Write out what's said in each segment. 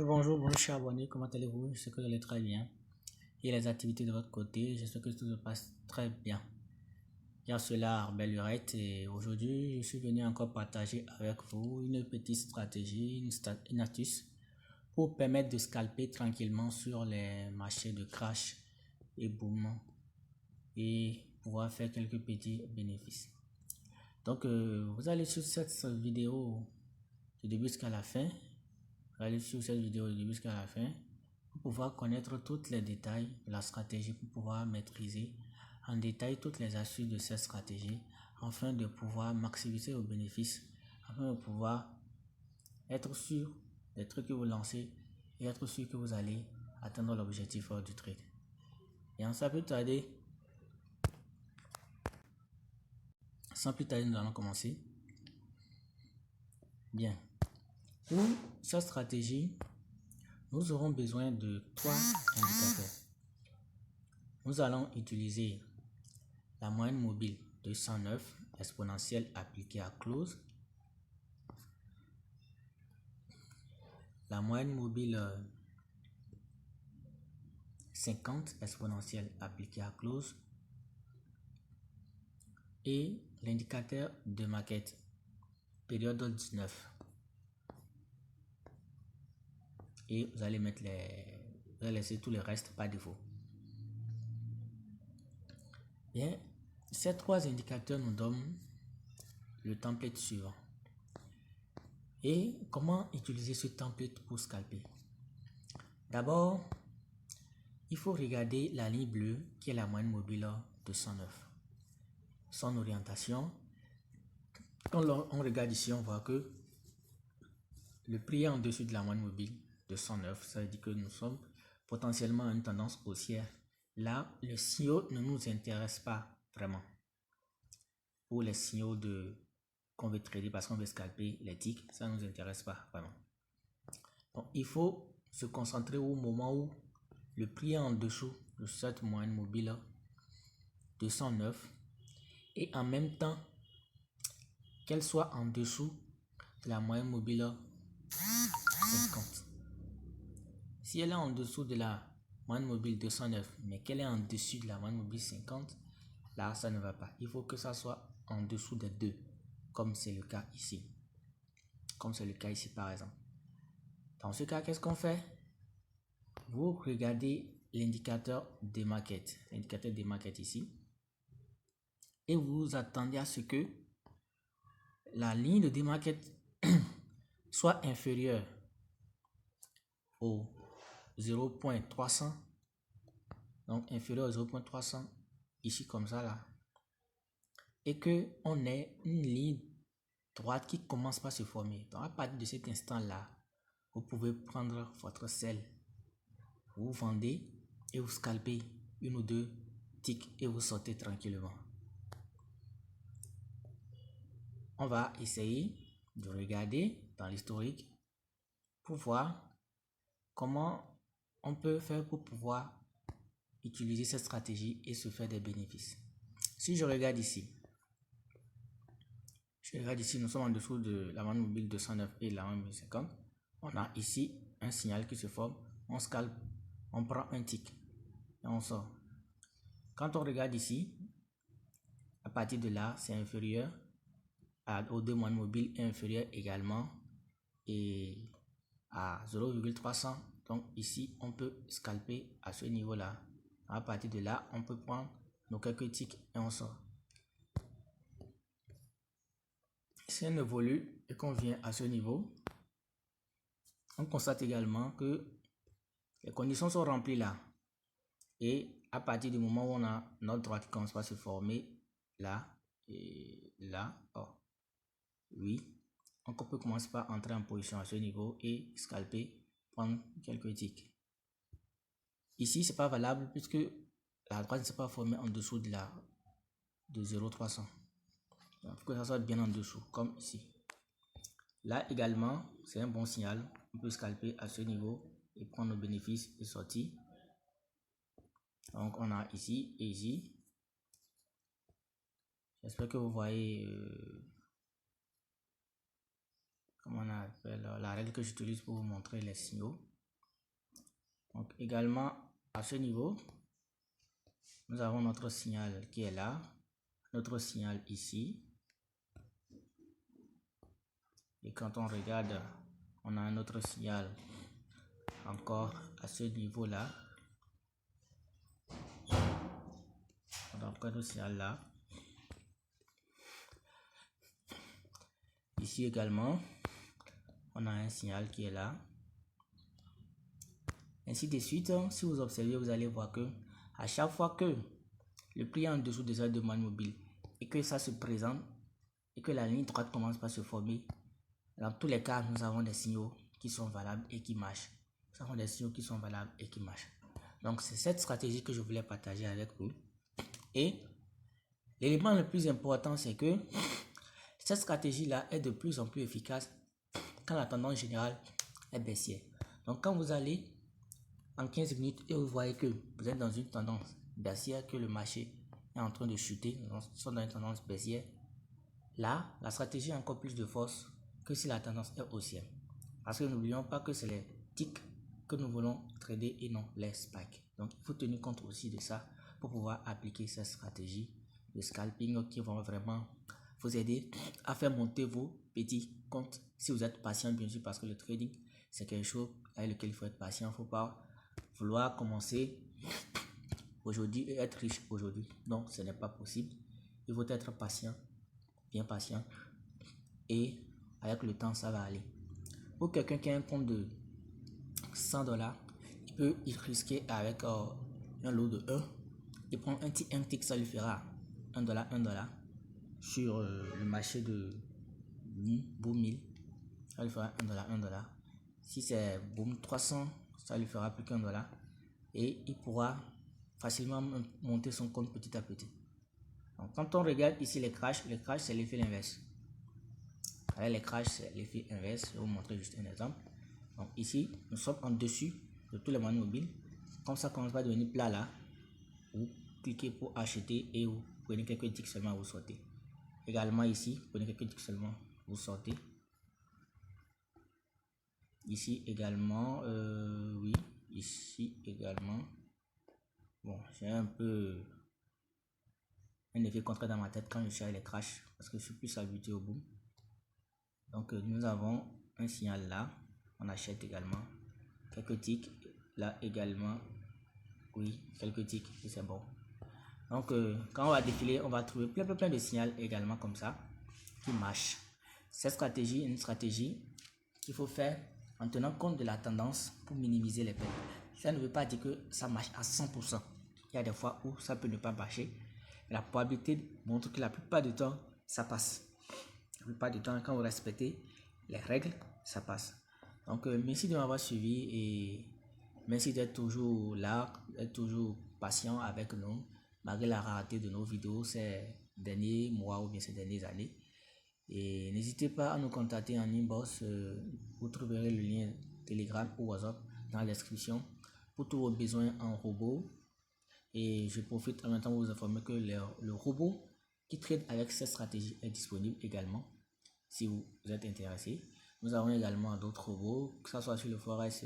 Bonjour chers abonnés, comment allez-vous? Je sais que vous allez très bien. Et les activités de votre côté, j'espère que tout se passe très bien. Il y a cela, belle lurette, et aujourd'hui, je suis venu encore partager avec vous une petite stratégie, une astuce pour permettre de scalper tranquillement sur les marchés de crash et boom et pouvoir faire quelques petits bénéfices. Donc, vous allez sur cette vidéo du début jusqu'à la fin. Allez sur cette vidéo du début jusqu'à la fin pour pouvoir connaître tous les détails de la stratégie, pour pouvoir maîtriser en détail toutes les astuces de cette stratégie afin de pouvoir maximiser vos bénéfices, afin de pouvoir être sûr des trucs que vous lancez et être sûr que vous allez atteindre l'objectif du trade. Et sans plus tarder, nous allons commencer. Bien. Pour cette stratégie, nous aurons besoin de 3 indicateurs. Nous allons utiliser la moyenne mobile de 109 exponentielle appliquée à close, la moyenne mobile 50 exponentielle appliquée à close et l'indicateur de maquette période 19. Et vous allez mettre vous allez laisser tous les restes par défaut. Bien, ces 3 indicateurs nous donnent le template suivant. Et comment utiliser ce template pour scalper? D'abord, il faut regarder la ligne bleue qui est la moyenne mobile de 109. Son orientation. Quand on regarde ici, on voit que le prix est en dessus de la moyenne mobile de 109. Ça veut dire que nous sommes potentiellement à une tendance haussière. Là, le signaux ne nous intéresse pas vraiment. Pour les signaux qu'on veut trader parce qu'on veut scalper les ticks, ça ne nous intéresse pas vraiment. Donc, il faut se concentrer au moment où le prix est en dessous de cette moyenne mobile de 109 et en même temps qu'elle soit en dessous de la moyenne mobile 50. Si elle est en dessous de la moyenne mobile 209 mais qu'elle est en dessus de la moyenne mobile 50, là ça ne va pas. Il faut que ça soit en dessous des deux, comme c'est le cas ici. Comme c'est le cas ici par exemple. Dans ce cas, qu'est-ce qu'on fait? Vous regardez l'indicateur des maquettes, ici, et vous attendez à ce que la ligne de démarquette soit inférieure au 0.300, donc inférieur au 0.300 ici comme ça là, et que on ait une ligne droite qui commence par se former. Donc à partir de cet instant là, vous pouvez prendre votre sel, vous vendez et vous scalpez une ou deux ticks et vous sortez tranquillement. On va essayer de regarder dans l'historique pour voir comment on peut faire pour pouvoir utiliser cette stratégie et se faire des bénéfices. Si je regarde ici, nous sommes en dessous de la moyenne mobile 209 et la moyenne mobile 50. On a ici un signal qui se forme, on scalpe, on prend un tick et on sort. Quand on regarde ici, à partir de là, c'est inférieur aux deux moyennes mobiles et inférieur également et à 0,300. Donc ici, on peut scalper à ce niveau-là. À partir de là, on peut prendre nos quelques ticks et on sort. Si on évolue et qu'on vient à ce niveau, on constate également que les conditions sont remplies là. Et à partir du moment où on a notre droite qui commence à se former là et là, oui, on peut commencer par entrer en position à ce niveau et scalper, prendre quelques ticks. Ici, c'est pas valable puisque la droite ne s'est pas formée en dessous de 0,300. Il faut que ça soit bien en dessous, comme ici. Là également, c'est un bon signal. On peut scalper à ce niveau et prendre nos bénéfices et sortir. Donc, on a ici et ici. J'espère que vous voyez comme on appelle la règle que j'utilise pour vous montrer les signaux. Donc également à ce niveau, nous avons notre signal qui est là, notre signal ici. Et quand on regarde, on a un autre signal encore à ce niveau-là. On a encore un signal là. Ici également, on a un signal qui est là. Ainsi de suite, si vous observez, vous allez voir que à chaque fois que le prix est en dessous des heures de demande mobile et que ça se présente et que la ligne droite commence par se former, dans tous les cas, nous avons des signaux qui sont valables et qui marchent. Nous avons des signaux qui sont valables et qui marchent. Donc, c'est cette stratégie que je voulais partager avec vous. Et l'élément le plus important, c'est que cette stratégie-là est de plus en plus efficace quand la tendance générale est baissière. Donc, quand vous allez en 15 minutes et vous voyez que vous êtes dans une tendance baissière, que le marché est en train de chuter, nous sommes dans une tendance baissière, là, la stratégie a encore plus de force que si la tendance est haussière. Parce que n'oublions pas que c'est les ticks que nous voulons trader et non les spikes. Donc, il faut tenir compte aussi de ça pour pouvoir appliquer cette stratégie de scalping qui vont vraiment vous aider à faire monter vos petits comptes si vous êtes patient, bien sûr, parce que le trading, c'est quelque chose avec lequel il faut être patient. Il ne faut pas vouloir commencer aujourd'hui et être riche aujourd'hui. Non, ce n'est pas possible. Il faut être patient, bien patient, et avec le temps, ça va aller. Pour quelqu'un qui a un compte de $100, il peut y risquer avec un lot de 1. Il prend un tick, ça lui fera $1, sur le marché de Boom 1000, ça lui fera $1. Si c'est Boom 300, ça lui fera plus qu'$1 et il pourra facilement monter son compte petit à petit. Donc, quand on regarde ici les crashs, c'est l'effet inverse. Avec les crashs, c'est l'effet inverse. Je vais vous montrer juste un exemple. Donc ici, nous sommes en dessus de tous les moyens mobiles. Comme ça commence à devenir plat là, vous cliquez pour acheter et vous prenez quelques ticks seulement, vous sortez. Également ici, vous prenez quelques ticks seulement, vous sortez. Ici également, oui, ici également. Bon, j'ai un peu un effet contraire dans ma tête quand je suis avec les crashs parce que je suis plus habitué au boom. Donc nous avons un signal là, on achète également quelques ticks là également, oui, quelques ticks et c'est bon. Donc quand on va défiler, on va trouver plein de signaux également comme ça qui marchent. Cette stratégie est une stratégie qu'il faut faire en tenant compte de la tendance pour minimiser les pertes. Ça ne veut pas dire que ça marche à 100%. Il y a des fois où ça peut ne pas marcher. La probabilité montre que la plupart du temps, ça passe. La plupart du temps, quand vous respectez les règles, ça passe. Donc, merci de m'avoir suivi et merci d'être toujours là, d'être toujours patient avec nous, malgré la rareté de nos vidéos ces derniers mois ou bien ces dernières années. Et n'hésitez pas à nous contacter en inbox. Vous trouverez le lien Telegram ou WhatsApp dans la description pour tous vos besoins en robot. Et je profite en même temps pour vous informer que le robot qui trade avec cette stratégie est disponible également si vous êtes intéressé. Nous avons également d'autres robots, que ce soit sur le forex,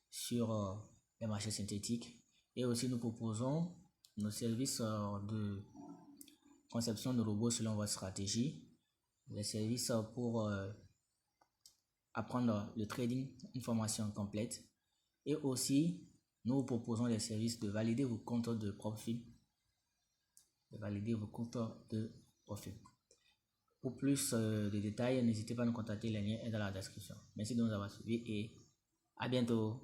sur les marchés synthétiques. Et aussi nous proposons nos services de conception de robots selon votre stratégie. Les services pour apprendre le trading, une formation complète. Et aussi, nous vous proposons les services de valider vos comptes de profil. Pour plus de détails, n'hésitez pas à nous contacter, les liens sont dans la description. Merci de nous avoir suivis et à bientôt.